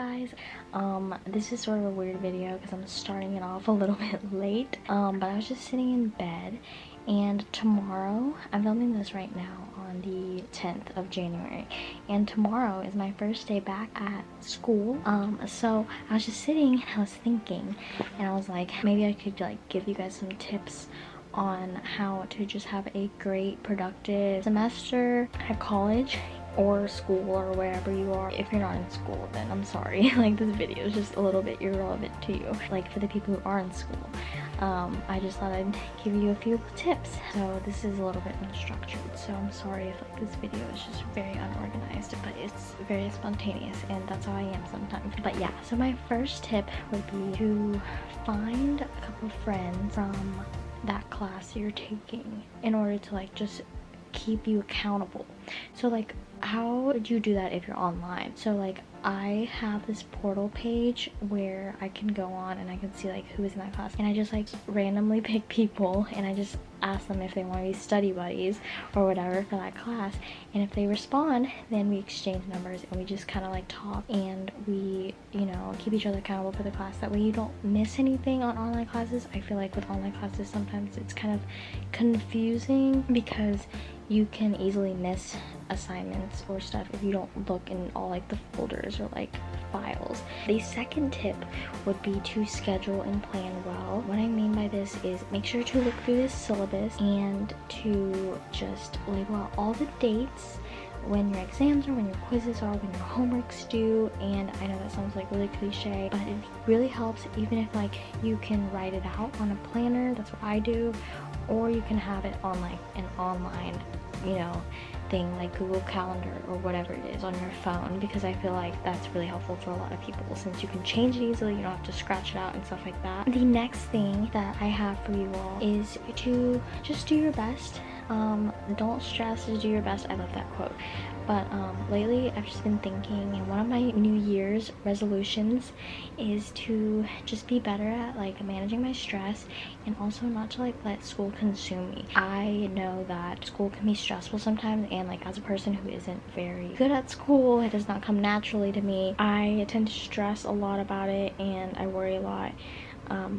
guys. This is sort of a weird video because I'm starting it off a little bit late, but I was just sitting in bed, and tomorrow, I'm filming this right now on the 10th of January, and tomorrow is my first day back at school. So I was just sitting and I was thinking, and I was like, maybe I could like give you guys some tips on how to just have a great productive semester at college or school or wherever you are. If you're not in school, then I'm sorry. Like, this video is just a little bit irrelevant to you. Like, for the people who are in school, I just thought I'd give you a few tips. So this is a little bit unstructured, so I'm sorry if like this video is just very unorganized, but it's very spontaneous and that's how I am sometimes. But yeah, so my first tip would be to find a couple of friends from that class you're taking in order to like just keep you accountable. So like, how would you do that if you're online? So like, I have this portal page where I can go on and I can see like who is in that class, and I just like randomly pick people and I just ask them if they want to be study buddies or whatever for that class, and if they respond, then we exchange numbers and we just kind of like talk, and we, you know, keep each other accountable for the class. That way you don't miss anything on online classes. I feel like with online classes sometimes it's kind of confusing because you can easily miss assignments or stuff if you don't look in all like the folders or like files. The second tip would be to schedule and plan well. What I mean by this is make sure to look through this syllabus and to just label out all the dates when your exams are, when your quizzes are, when your homework's due. And I know that sounds like really cliche, but it really helps even if like you can write it out on a planner. That's what I do. Or you can have it on like an online, you know, thing like Google Calendar or whatever it is on your phone, because I feel like that's really helpful for a lot of people since you can change it easily. You don't have to scratch it out and stuff like that. The next thing that I have for you all is to just do your best. Don't stress, just do your best. I love that quote. But lately I've just been thinking, and one of my New Year's resolutions is to just be better at like managing my stress, and also not to like let school consume me. I know that school can be stressful sometimes, and like as a person who isn't very good at school, it does not come naturally to me. I tend to stress a lot about it and I worry a lot.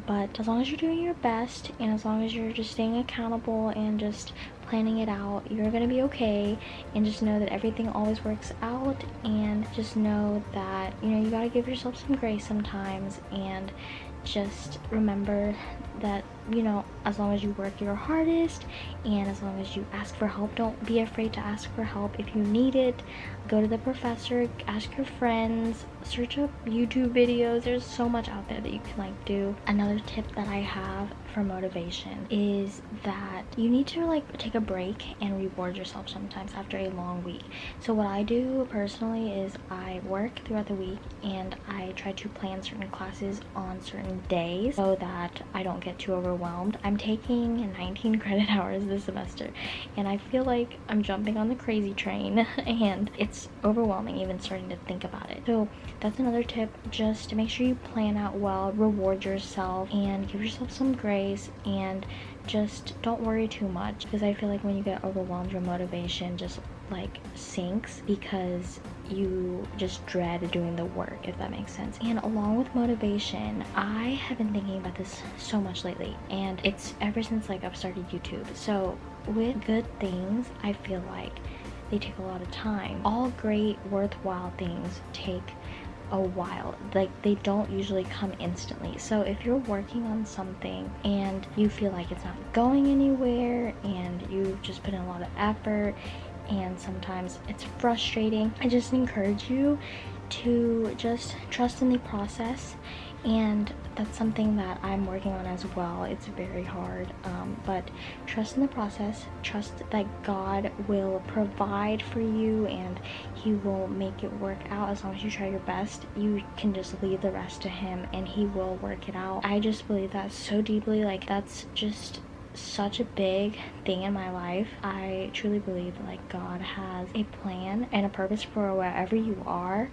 But as long as you're doing your best and as long as you're just staying accountable and just planning it out, you're gonna be okay. And just know that everything always works out, and just know that, you know, you gotta give yourself some grace sometimes, and just remember that, you know, as long as you work your hardest and as long as you ask for help, don't be afraid to ask for help. If you need it, go to the professor, ask your friends, search up YouTube videos. There's so much out there that you can like do. Another tip that I have for motivation is that you need to like take a break and reward yourself sometimes after a long week. So what I do personally is I work throughout the week and I try to plan certain classes on certain days so that I don't get too overwhelmed. I'm taking 19 credit hours this semester and I feel like I'm jumping on the crazy train and it's overwhelming even starting to think about it. So that's another tip, just to make sure you plan out well, reward yourself and give yourself some grace, and just don't worry too much, because I feel like when you get overwhelmed, your motivation just like sinks because you just dread doing the work, if that makes sense. And along with motivation, I have been thinking about this so much lately, and it's ever since like I've started YouTube. So with good things, I feel like they take a lot of time. All great, worthwhile things take a while. Like, they don't usually come instantly. So if you're working on something and you feel like it's not going anywhere and you've just put in a lot of effort and sometimes it's frustrating, I just encourage you to just trust in the process. And that's something that I'm working on as well. It's very hard, but trust in the process. Trust that God will provide for you and he will make it work out. As long as you try your best, you can just leave the rest to him and he will work it out. I just believe that so deeply. Like, that's just such a big thing in my life. I truly believe that like God has a plan and a purpose for wherever you are,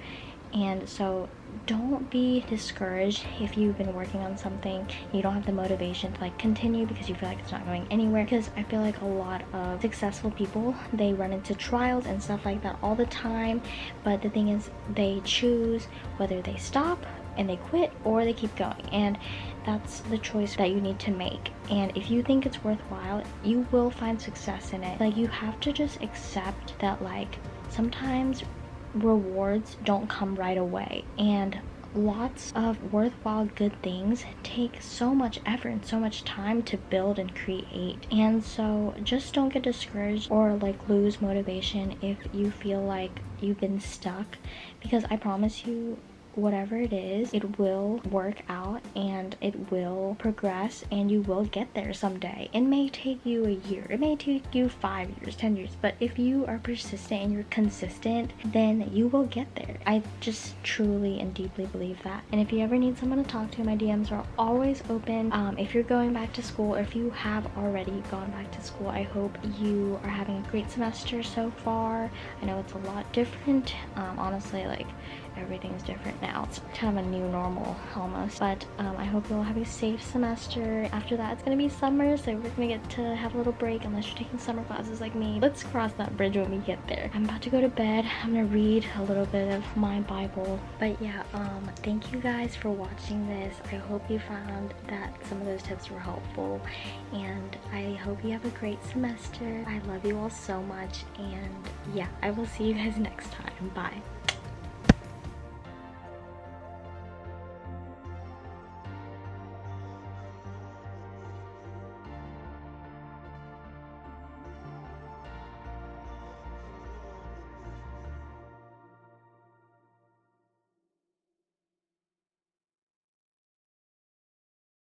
And so don't be discouraged if you've been working on something, you don't have the motivation to like continue because you feel like it's not going anywhere. Because I feel like a lot of successful people, they run into trials and stuff like that all the time, but the thing is they choose whether they stop and they quit or they keep going, and that's the choice that you need to make. And if you think it's worthwhile, you will find success in it. Like, you have to just accept that like sometimes rewards don't come right away, and lots of worthwhile good things take so much effort and so much time to build and create. And so just don't get discouraged or like lose motivation if you feel like you've been stuck, because I promise you, whatever it is, it will work out and it will progress and you will get there someday. It may take you a year, it may take you 5 years, 10 years, but if you are persistent and you're consistent, then you will get there. I just truly and deeply believe that. And if you ever need someone to talk to, my DMs are always open. If you're going back to school, or if you have already gone back to school, I hope you are having a great semester so far. I know it's a lot different. Honestly, like, everything's different now. It's kind of a new normal almost, but I hope you'll have a safe semester. After that, it's gonna be summer, so we're gonna get to have a little break unless you're taking summer classes like me. Let's cross that bridge when we get there. I'm about to go to bed. I'm gonna read a little bit of my Bible. But yeah, thank you guys for watching this. I hope you found that some of those tips were helpful, and I hope you have a great semester. I love you all so much, and yeah, I will see you guys next time. Bye.